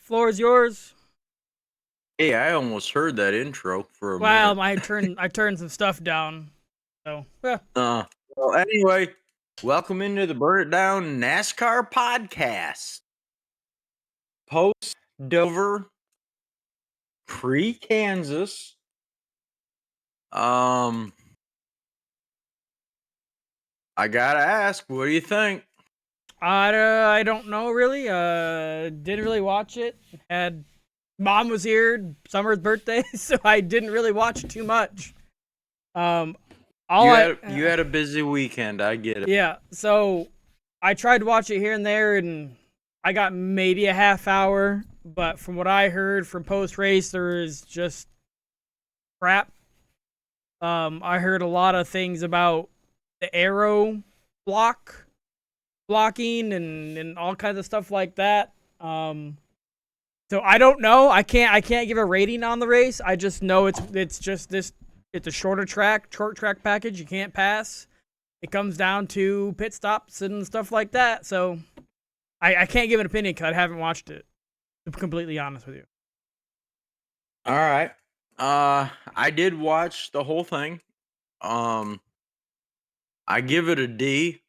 Floor is yours. Hey, I almost heard that intro for a minute. Well, I turned some stuff down. So, Well, anyway, welcome into the Burn It Down NASCAR podcast. Post Dover, pre-Kansas. I gotta ask, what do you think? I don't know really. Didn't really watch it. Had Mom was here, Summer's birthday, so I didn't really watch too much. Um, all You had a busy weekend. I get it. Yeah. So I tried to watch it here and there, and I got maybe a half hour. But from what I heard from post race, there is just crap. I heard a lot of things about the aero blocking and all kinds of stuff like that. So I don't know. I can't give a rating on the race. I just know it's just this. It's a short track package. You can't pass. It comes down to pit stops and stuff like that. So I can't give an opinion because I haven't watched it. To be completely honest with you. All right. I did watch the whole thing. I give it a D.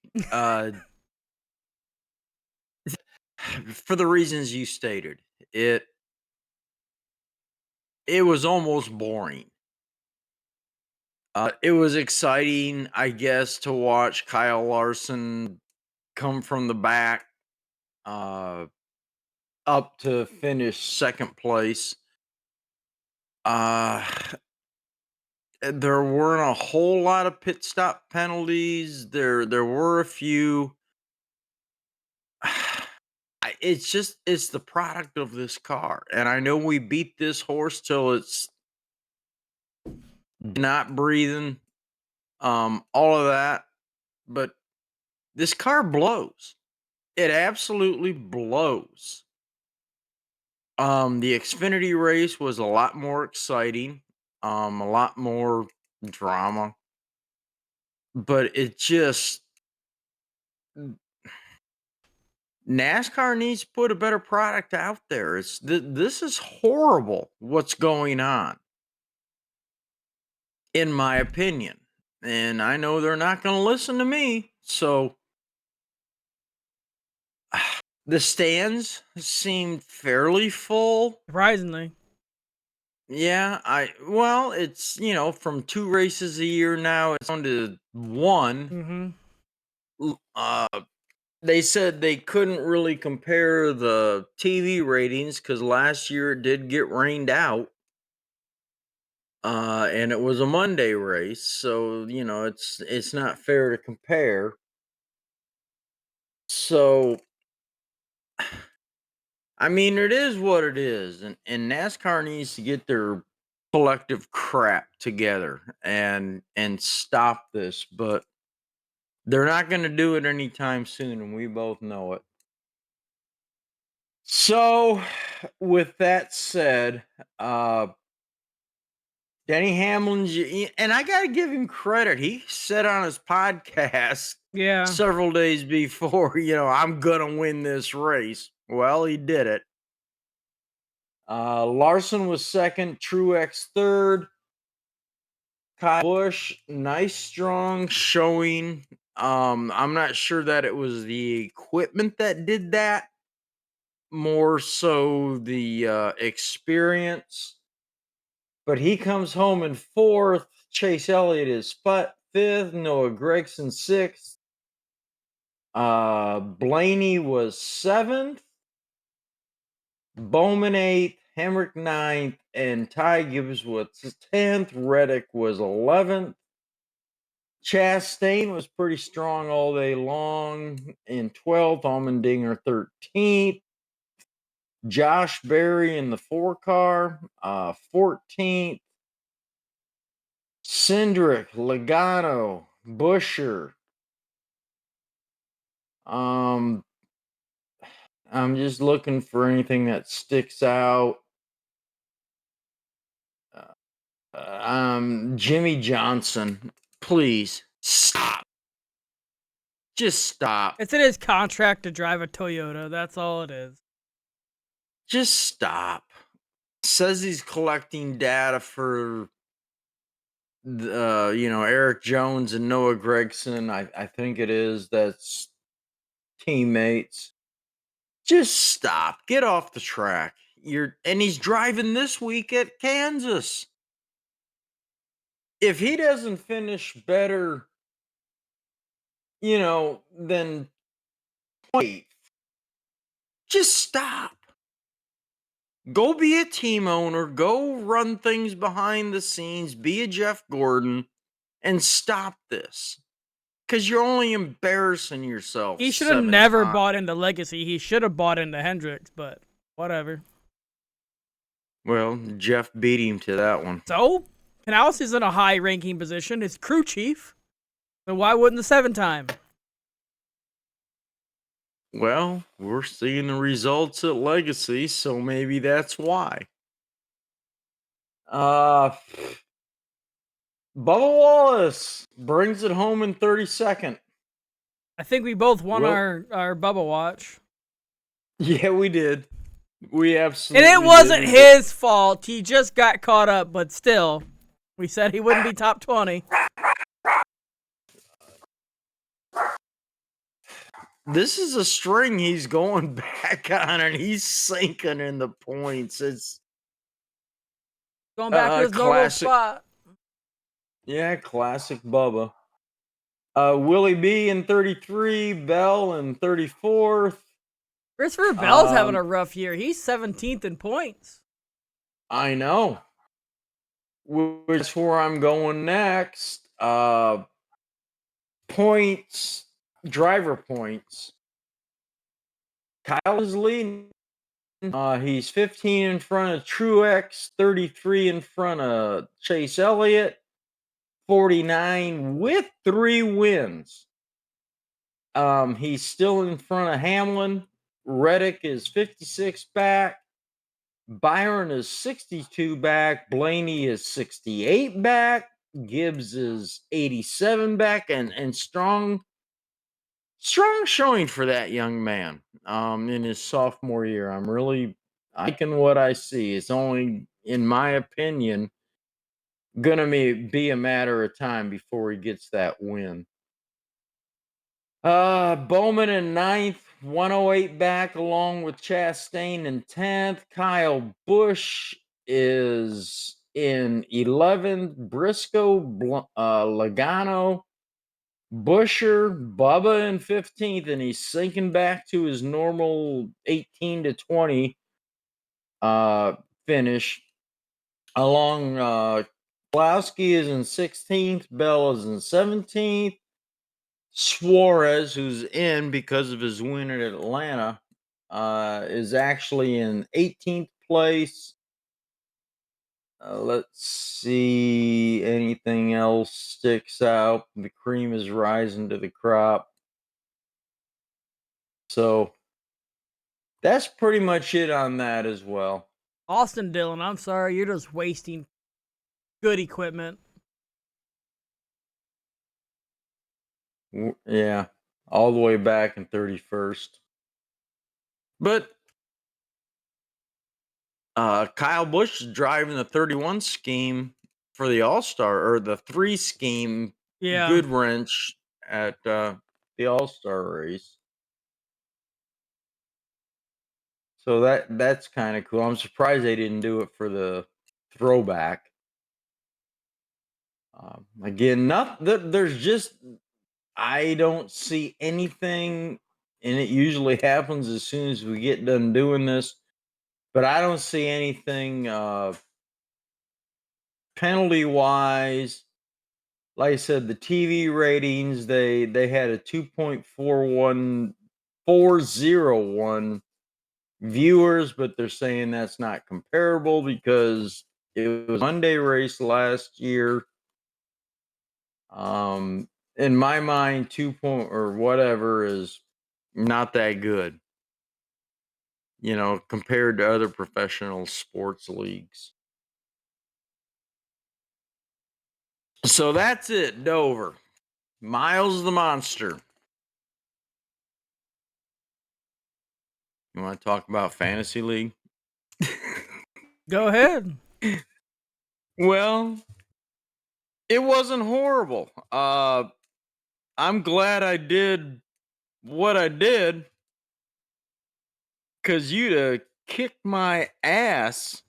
For the reasons you stated. It was almost boring. It was exciting, I guess, to watch Kyle Larson come from the back uh, up to finish second place. Uh, there weren't a whole lot of pit stop penalties. There were a few. It's the product of this car, and I know we beat this horse till it's not breathing. All of that, but this car blows. It absolutely blows. The Xfinity race was a lot more exciting, a lot more drama, but it just NASCAR needs to put a better product out there. This is horrible what's going on, in my opinion, and I know they're not going to listen to me, so the stands seemed fairly full. Surprisingly. Yeah, it's from 2 races a year now, it's on to 1. Mm-hmm. Uh, they said they couldn't really compare the TV ratings because last year it did get rained out. And it was a Monday race, so it's not fair to compare. So, I mean, it is what it is, and NASCAR needs to get their collective crap together and stop this, but they're not going to do it anytime soon, and we both know it. So, with that said, Denny Hamlin, and I got to give him credit. He said on his podcast Yeah. several days before, I'm going to win this race. Well, he did it. Larson was second, Truex third. Kyle Busch, nice strong showing. I'm not sure that it was the equipment that did that, more so the experience. But he comes home in fourth. Chase Elliott is fifth. Noah Gragson sixth. Blaney was seventh. Bowman eighth. Hemrick ninth. And Ty Gibbs was 10th. Reddick was 11th. Chastain was pretty strong all day long in 12th. Allmendinger 13th. Josh Berry in the 4 car, 14th. Cindric, Logano, Busher. I'm just looking for anything that sticks out. Jimmy Johnson, please stop. Just stop. It's in his contract to drive a Toyota. That's all it is. Just stop. Says he's collecting data for Eric Jones and Noah Gregson. I think it is. That's teammates. Just stop. Get off the track. And he's driving this week at Kansas. If he doesn't finish better, than 20th, just stop. Go be a team owner. Go run things behind the scenes. Be a Jeff Gordon and stop this. Because you're only embarrassing yourself. He should have 7 never times. bought into Legacy. He should have bought into Hendricks, but whatever. Well, Jeff beat him to that one. So, Canales is in a high-ranking position. It's crew chief. So why wouldn't the 7-time? Well, we're seeing the results at Legacy, so maybe that's why. Bubba Wallace brings it home in 32nd. I think we both won Well- our Bubba watch. Yeah, we did. We absolutely And it wasn't did. his fault. He just got caught up, but still, we said he wouldn't be top 20. This is a string he's going back on, and he's sinking in the points. It's Going back to his normal classic. spot. Yeah, classic Bubba. Willie B in 33, Bell in 34th. Christopher Bell's having a rough year. He's 17th in points. I know. Which is where I'm going next. Points, driver points. Kyle is leading. He's 15 in front of Truex, 33 in front of Chase Elliott, 49 with 3 wins. He's still in front of Hamlin. Reddick is 56 back. Byron is 62 back. Blaney is 68 back. Gibbs is 87 back. And strong showing for that young man in his sophomore year. I'm really liking what I see. It's only, in my opinion, gonna be a matter of time before he gets that win. Bowman in 9th, 108 back, along with Chastain in 10th. Kyle Busch is in 11th. Briscoe, Logano, Busher, Bubba in 15th, and he's sinking back to his normal 18 to 20 finish. Along, Klowski is in 16th. Bell is in 17th. Suarez, who's in because of his win at Atlanta, is actually in 18th place. Let's see. Anything else sticks out? The cream is rising to the crop. So that's pretty much it on that as well. Austin Dillon, I'm sorry, you're just wasting good equipment. Yeah, all the way back in 31st. But Kyle Busch is driving the 31 scheme for the All-Star, or the 3 scheme Yeah. good wrench at the All-Star race. So that's kind of cool. I'm surprised they didn't do it for the throwback. Again, there's just, I don't see anything, and it usually happens as soon as we get done doing this, but I don't see anything penalty wise. Like I said, the TV ratings, they had a 2.401 viewers, but they're saying that's not comparable because it was Monday race last year. In my mind, 2 or whatever is not that good, compared to other professional sports leagues. So that's it, Dover. Miles the Monster. You want to talk about Fantasy League? Go ahead. Well, it wasn't horrible. I'm glad I did what I did because you'd have kicked my ass.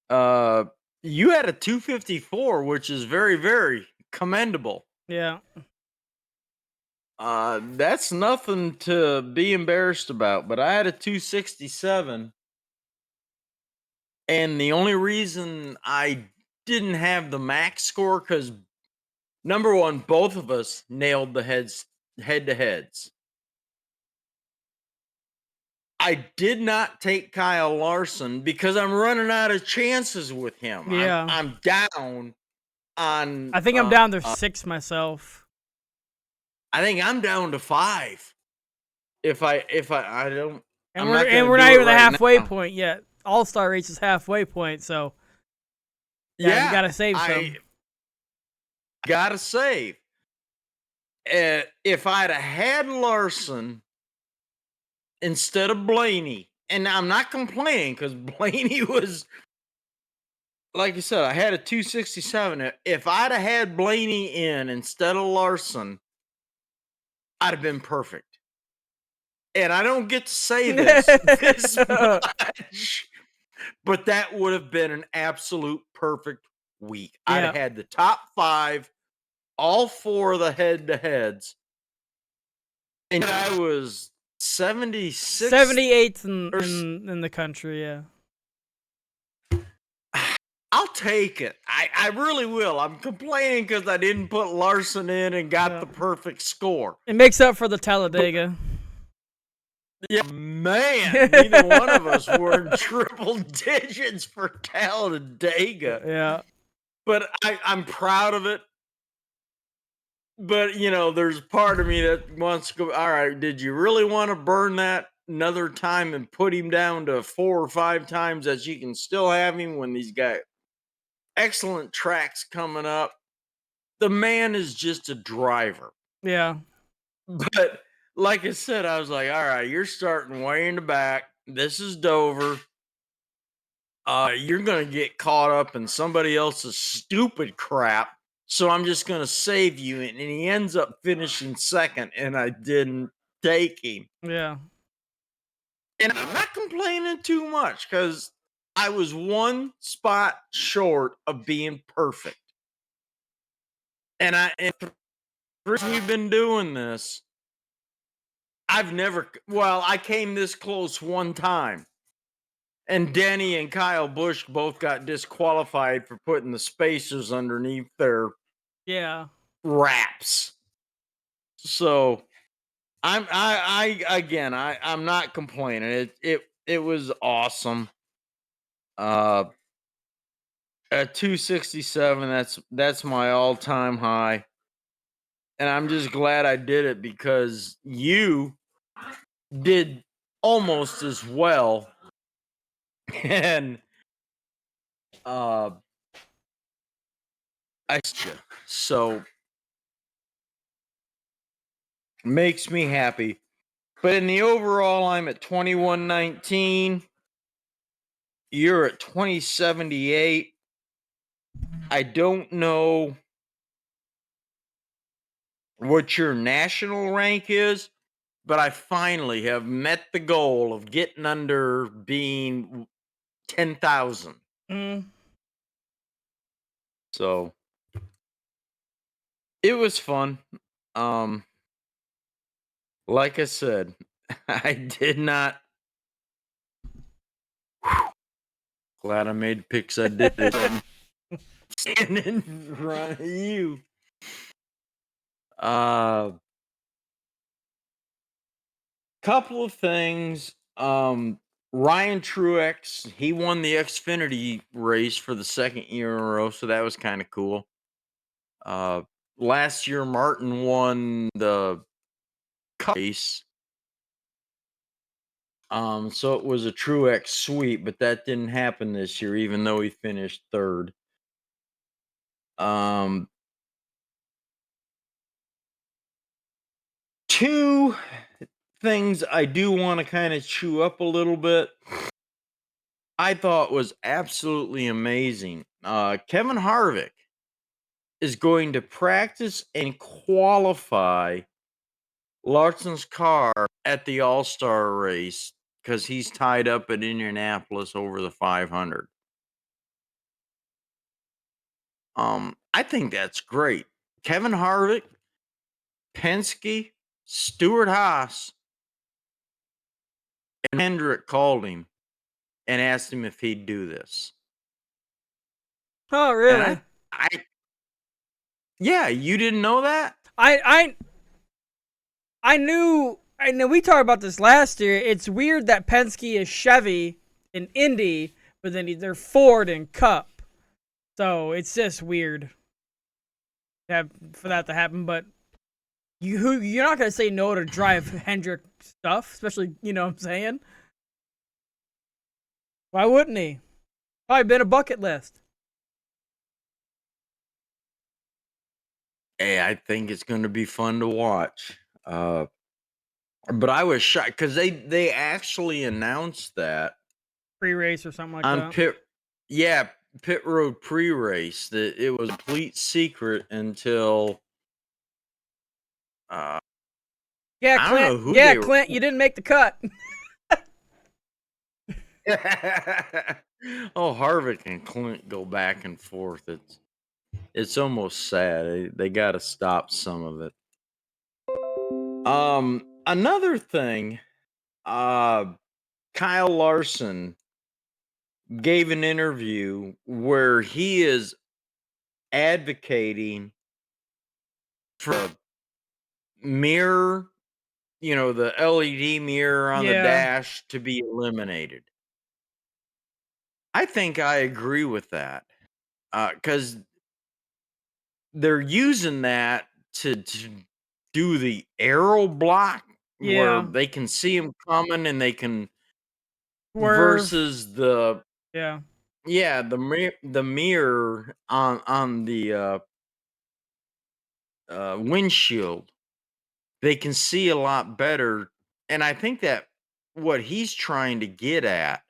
Uh, you had a 254, which is very, very commendable. Yeah. That's nothing to be embarrassed about, but I had a 267, and the only reason I didn't have the max score because number one, both of us nailed the head to heads. I did not take Kyle Larson because I'm running out of chances with him. Yeah. I'm down on. I think I'm down to 6 myself. I think I'm down to 5. If I don't. And I'm not gonna we're do not it even the right halfway now. point yet. All-Star race is halfway point, so yeah, you Yeah, gotta save some. I gotta save. If I'd have had Larson instead of Blaney, and I'm not complaining because Blaney was, like I said, I had a 267. If I'd have had Blaney in instead of Larson, I'd have been perfect. And I don't get to say this much, but that would have been an absolute perfect week. I'd Yeah. have had the top 5, all 4 of the head to heads, and I was 76th. 78th Or in the country, yeah. I'll take it. I really will. I'm complaining because I didn't put Larson in and got Yeah. the perfect score. It makes up for the Talladega. Yeah, man, neither one of us were in triple digits for Talladega. Yeah. But I'm proud of it. But there's part of me that wants to go, all right, did you really want to burn that another time and put him down to 4 or 5 times that you can still have him when he's got excellent tracks coming up? The man is just a driver. Yeah. But like I said, I was like, all right, you're starting way in the back. This is Dover. You're gonna get caught up in somebody else's stupid crap. So I'm just gonna save you. And he ends up finishing second, and I didn't take him. Yeah. And I'm not complaining too much because I was one spot short of being perfect. And we've been doing this. I came this close one time. And Denny and Kyle Busch both got disqualified for putting the spacers underneath their Yeah. wraps. So I'm not complaining. It was awesome. At 267, that's my all-time high. And I'm just glad I did it because you did almost as well. And so makes me happy. But in the overall, I'm at 2119. You're at 2078. I don't know what your national rank is, but I finally have met the goal of getting under being 10,000. Mm. So it was fun. Like I said, I did not. Glad I made the picks I did. Standing in front of you. Couple of things. Ryan Truex, he won the Xfinity race for the second year in a row, so that was kind of cool. Last year Martin won the Cup race. So it was a Truex sweep, but that didn't happen this year, even though he finished third. Two things I do want to kind of chew up a little bit. I thought was absolutely amazing. Kevin Harvick is going to practice and qualify Larson's car at the All-Star race because he's tied up at Indianapolis over the 500. I think that's great. Kevin Harvick, Penske, Stuart Haas, and Hendrick called him and asked him if he'd do this. Oh, And really? yeah, you didn't know that? I knew. I know we talked about this last year. It's weird that Penske is Chevy in Indy, but then they're Ford in Cup. So it's just weird for that to happen. But you're not gonna say no to drive Hendrick stuff, especially you know what I'm saying. Why wouldn't he? Probably been a bucket list. Hey, I think it's going to be fun to watch. But I was shocked because they actually announced that Pre-race or something like on that. pit road pre-race that it was a complete secret until Yeah, I don't Clint. know who Yeah, they were. Clint. You didn't make the cut. Oh, Harvick and Clint go back and forth. It's almost sad. They got to stop some of it. Another thing, Kyle Larson gave an interview where he is advocating for a mirror, the LED mirror on the Yeah. dash to be eliminated. I think I agree with that because they're using that to do the arrow block where Yeah. they can see them coming and they can Swerve. versus the Yeah. the mirror on the windshield. They can see a lot better, and I think that what he's trying to get at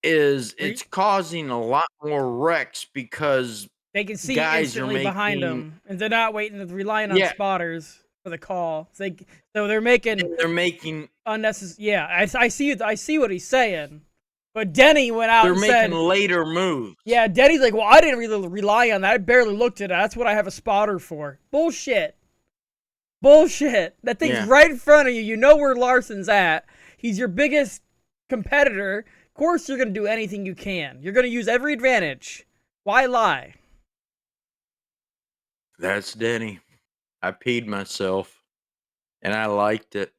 is it's causing a lot more wrecks because They can see guys are instantly behind making them, and they're not relying on yeah spotters for the call. So they're making they're making unnecessary. Yeah, I see what he's saying. But Denny went out they're and making said, later moves. "Yeah." Denny's like, "Well, I didn't really rely on that. I barely looked at it. That's what I have a spotter for." Bullshit. Bullshit. That thing's Yeah, right in front of you. You know where Larson's at. He's your biggest competitor. Of course, you're gonna do anything you can. You're gonna use every advantage. Why lie? that's Denny. I peed myself and I liked it.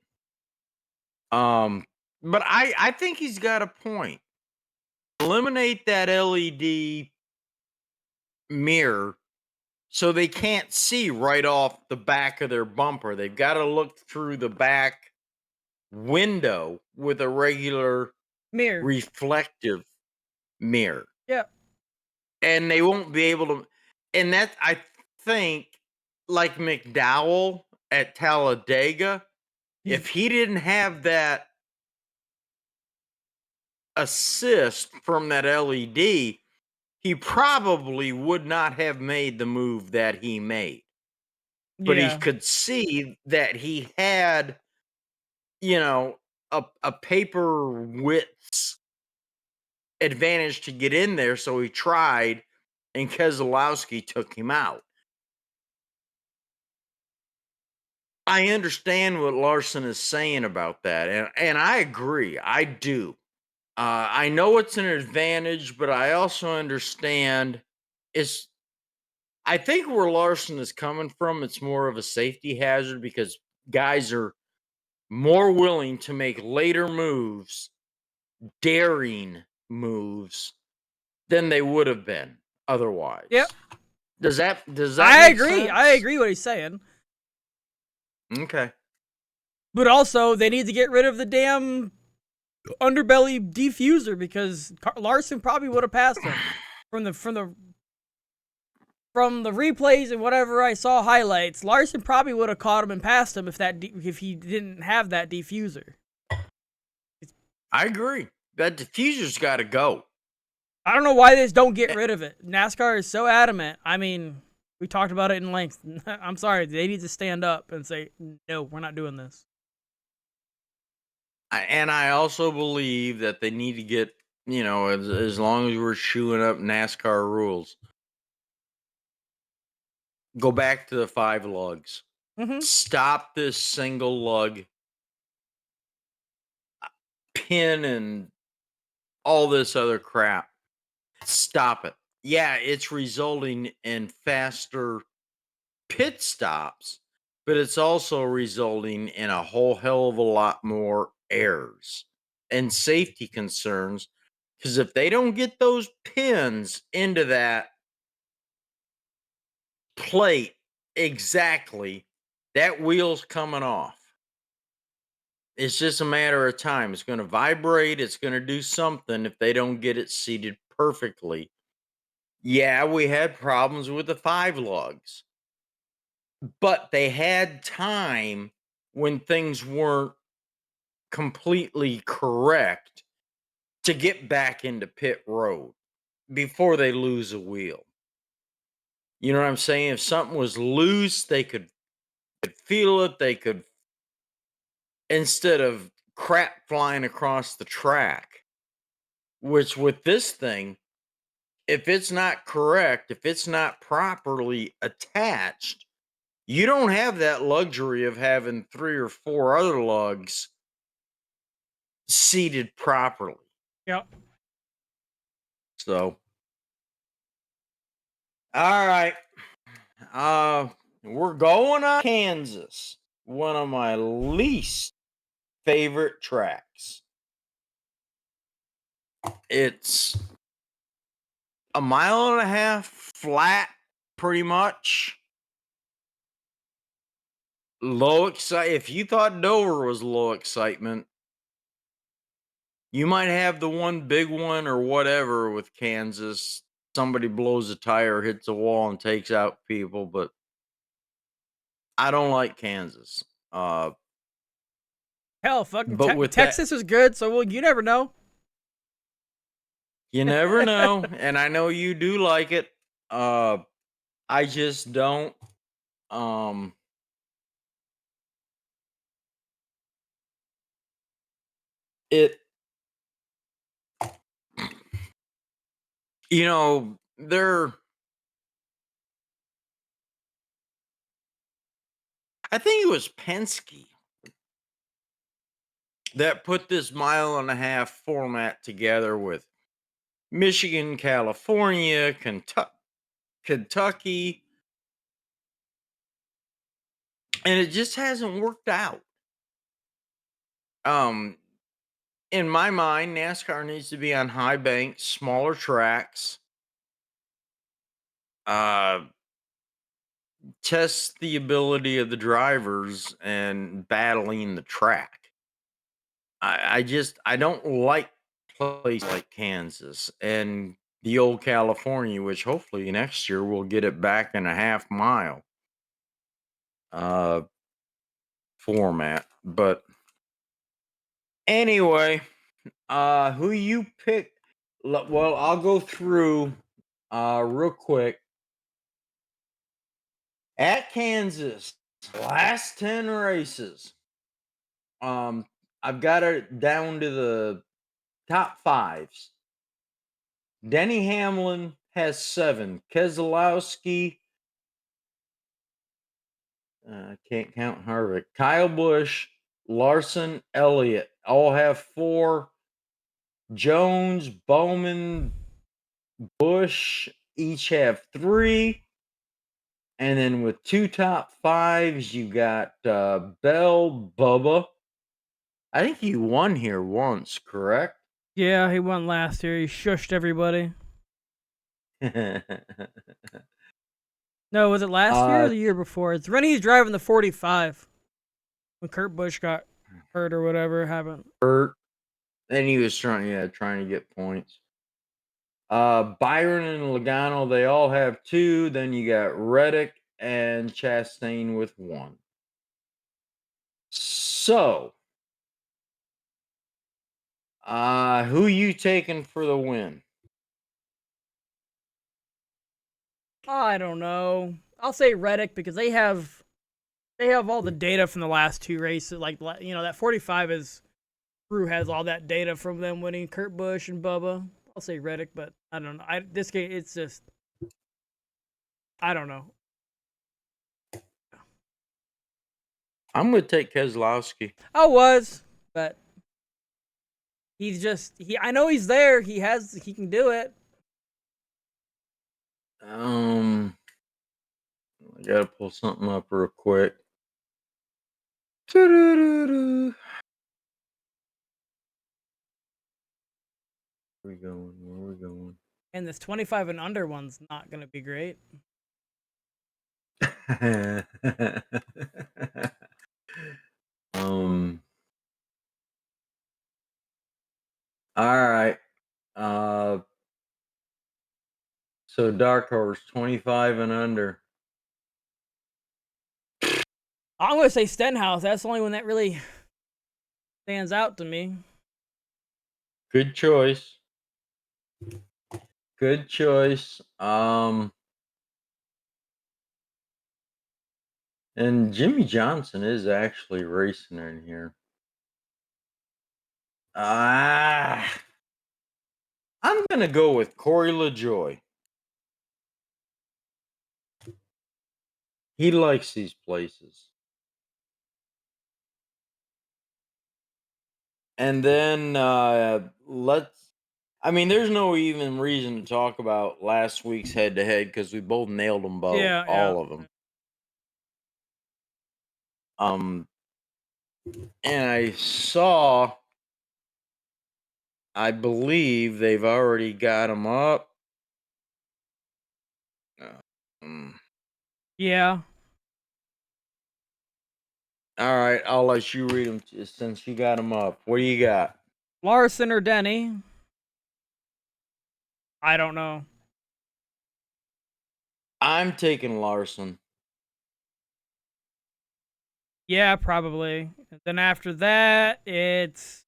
But I think he's got a point. Eliminate that LED mirror so they can't see right off the back of their bumper. They've got to look through the back window with a regular Mirror. reflective mirror. Yeah. And they won't be able to. And that, I think, like McDowell at Talladega, if he didn't have that assist from that LED, he probably would not have made the move that he made. But he Yeah. could see that he had, you know, a paper width advantage to get in there, so he tried, and Keselowski took him out. I understand what Larson is saying about that, and I agree. I do. I know it's an advantage, but I also understand it's. I think where Larson is coming from, it's more of a safety hazard because guys are more willing to make later moves, daring moves, than they would have been Yep. otherwise. Does that I make agree. sense? I agree what he's saying. Okay. But also, they need to get rid of the damn underbelly diffuser because Larson probably would have passed him from the replays and whatever I saw highlights. Larson probably would have caught him and passed him if he didn't have that diffuser. I agree. That diffuser's got to go. I don't know why they just don't get rid of it. NASCAR is so adamant. I mean, we talked about it in length. I'm sorry. They need to stand up and say, no, we're not doing this. And I also believe that they need to get, as long as we're chewing up NASCAR rules, go back to the 5 lugs. Mm-hmm. Stop this single lug pin and all this other crap. Stop it. Yeah, it's resulting in faster pit stops, but it's also resulting in a whole hell of a lot more errors and safety concerns. Because if they don't get those pins into that plate exactly, that wheel's coming off. It's just a matter of time. It's going to vibrate. It's going to do something if they don't get it seated perfectly. Yeah, we had problems with the 5 lugs, but they had time when things weren't completely correct to get back into pit road before they lose a wheel. You know what I'm saying? If something was loose, they could feel it. They could, instead of crap flying across the track, which with this thing, if it's not correct, if it's not properly attached, you don't have that luxury of having 3 or 4 other lugs seated properly. Yep. So, all right. We're going on Kansas, one of my least favorite tracks. It's a mile and a half flat, pretty much. Low excite. If you thought Dover was low excitement, you might have the one big one or whatever with Kansas. Somebody blows a tire, hits a wall, and takes out people. But I don't like Kansas. Hell, fucking But with that, Texas is good, so you never know. you never know. And I know you do like it. I just don't. Um, it, they're, I think it was Penske that put this mile and a half format together with Michigan, California, Kentucky, and it just hasn't worked out. Um, in my mind, NASCAR needs to be on high banks, smaller tracks. Test the ability of the drivers and battling the track. I don't like places like Kansas and the old California, which hopefully next year we'll get it back in a half mile uh format. But anyway, who you pick? Well, I'll go through real quick. At Kansas, last 10 races. I've got it down to the top fives. Denny Hamlin has 7. Keselowski, can't count Harvick. Kyle Busch, Larson, Elliott all have 4. Jones, Bowman, Bush each have 3. And then with 2 top 5s, you got Bell, Bubba. I think he won here once, correct? Yeah, he won last year. He shushed everybody. No, was it last year or uh, the year before? It's when he's driving the 45 when Kurt Busch got hurt or whatever happened. Hurt. And he was trying to get points. Byron and Logano, they all have 2. Then you got Reddick and Chastain with 1. So Who you taking for the win? I don't know. I'll say Reddick because they have all the data from the last 2 races. Like, that 45 is crew has all that data from them winning, Kurt Busch and Bubba. I'll say Reddick, but I don't know. This game, it's just, I don't know. I'm gonna take Keselowski. I was, but I know he's there. He can do it. I gotta pull something up real quick. Where we going? Where we going? And this 25 and under one's not gonna be great. All right. So Dark Horse 25 and under. I'm gonna say Stenhouse. That's the only one that really stands out to me. Good choice. Good choice. And Jimmy Johnson is actually racing in here. I'm gonna go with Corey LaJoy. He likes these places. And then there's no even reason to talk about last week's head to head because we both nailed them both, Yeah, all of them. And I believe they've already got them up. Yeah. All right, I'll let you read them since you got them up. What do you got? Larson or Denny? I don't know. I'm taking Larson. Yeah, probably. And then after that, it's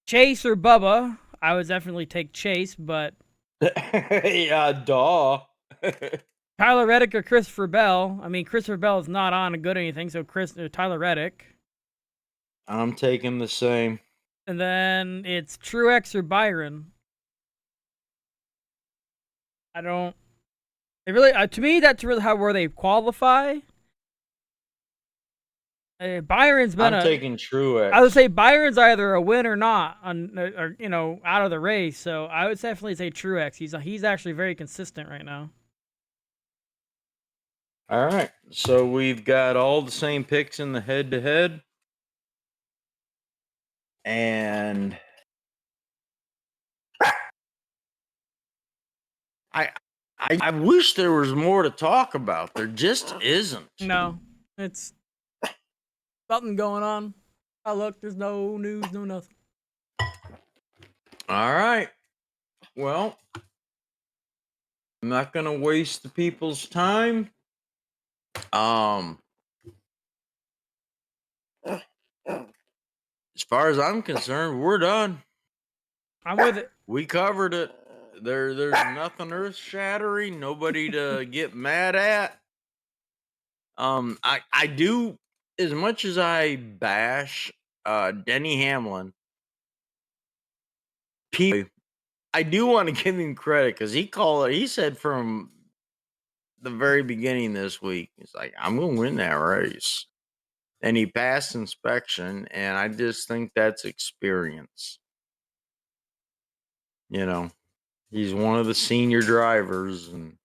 Chase or Bubba. I would definitely take Chase, but Yeah, duh. Tyler Reddick or Christopher Bell. I mean, Christopher Bell is not on a good anything, so Tyler Reddick. I'm taking the same. And then it's Truex or Byron. I don't. They really, to me, that's really where they qualify. Byron's been I'm taking Truex. I would say Byron's either a win or not, or out of the race. So I would definitely say Truex. He's actually very consistent right now. All right, so we've got all the same picks in the head-to-head, and I wish there was more to talk about. There just isn't. No, it's nothing going on. Oh, look, there's no news, no nothing. All right. Well, I'm not going to waste the people's time. As far as I'm concerned, we're done. I'm with it. We covered it. There's nothing earth-shattering, nobody to get mad at. I do, as much as I bash Denny Hamlin, I do want to give him credit because he said from the very beginning this week, he's like, I'm gonna win that race. And he passed inspection, and I just think that's experience. He's one of the senior drivers, and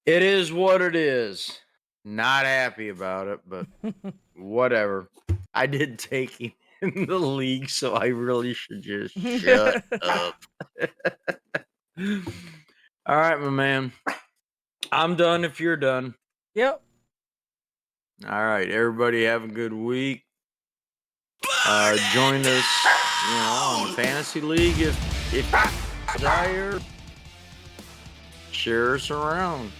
it is what it is. Not happy about it, but whatever. I did take him in the league, so I really should just shut up. All right, my man. I'm done if you're done. Yep. All right, everybody have a good week. Join us, on the fantasy league if you desire. Share us around.